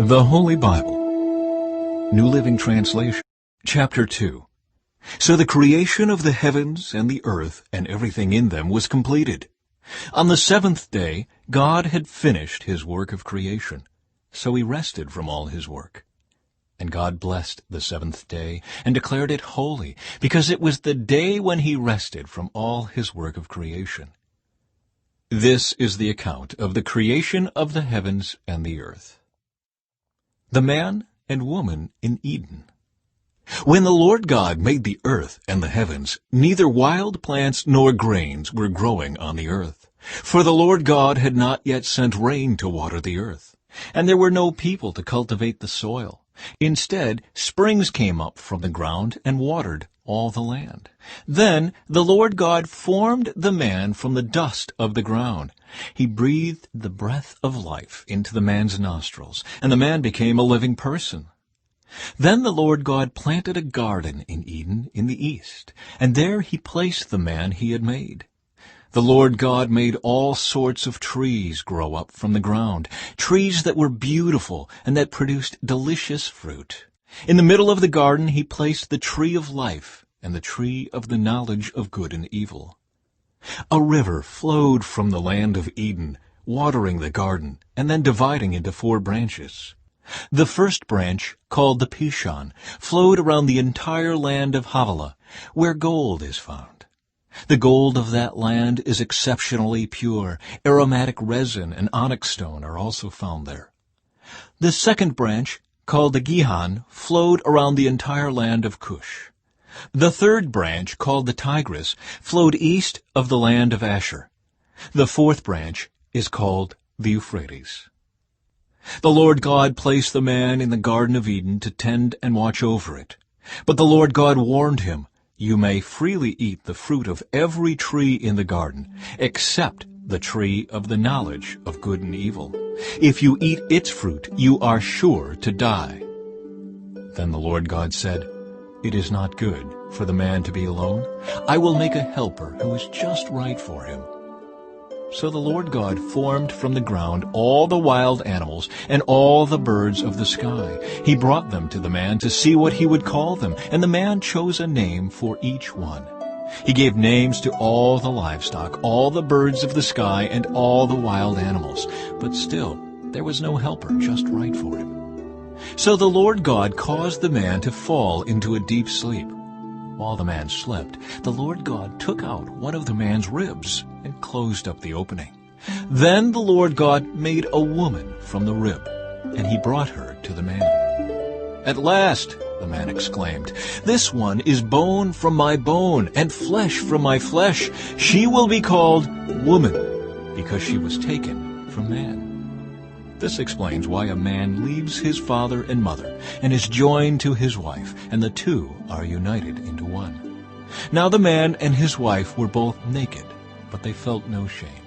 The Holy Bible, New Living Translation, Chapter 2. So the creation of the heavens and the earth and everything in them was completed. On the seventh day, God had finished his work of creation, so he rested from all his work. And God blessed the seventh day and declared it holy, because it was the day when he rested from all his work of creation. This is the account of the creation of the heavens and the earth. The man and woman in Eden. When the Lord God made the earth and the heavens, neither wild plants nor grains were growing on the earth. For the Lord God had not yet sent rain to water the earth, and there were no people to cultivate the soil. Instead, springs came up from the ground and watered all the land. Then the Lord God formed the man from the dust of the ground. He breathed the breath of life into the man's nostrils, and the man became a living person. Then the Lord God planted a garden in Eden in the east, and there he placed the man he had made. The Lord God made all sorts of trees grow up from the ground, trees that were beautiful and that produced delicious fruit. In the middle of the garden he placed the tree of life and the tree of the knowledge of good and evil. A river flowed from the land of Eden, watering the garden and then dividing into 4 branches. The first branch, called the Pishon, flowed around the entire land of Havilah, where gold is found. The gold of that land is exceptionally pure. Aromatic resin and onyx stone are also found there. The second branch, called the Gihon, flowed around the entire land of Cush. The third branch, called the Tigris, flowed east of the land of Asher. The fourth branch is called the Euphrates. The Lord God placed the man in the Garden of Eden to tend and watch over it. But the Lord God warned him, "You may freely eat the fruit of every tree in the garden, except the tree of the knowledge of good and evil. If you eat its fruit, you are sure to die." Then the Lord God said, "It is not good for the man to be alone. I will make a helper who is just right for him." So the Lord God formed from the ground all the wild animals and all the birds of the sky. He brought them to the man to see what he would call them, and the man chose a name for each one. He gave names to all the livestock, all the birds of the sky, and all the wild animals. But still, there was no helper just right for him. So the Lord God caused the man to fall into a deep sleep. While the man slept, the Lord God took out one of the man's ribs and closed up the opening. Then the Lord God made a woman from the rib, and he brought her to the man. "At last," the man exclaimed, "this one is bone from my bone and flesh from my flesh. She will be called woman, because she was taken from man." This explains why a man leaves his father and mother and is joined to his wife, and the two are united into one. Now the man and his wife were both naked, but they felt no shame.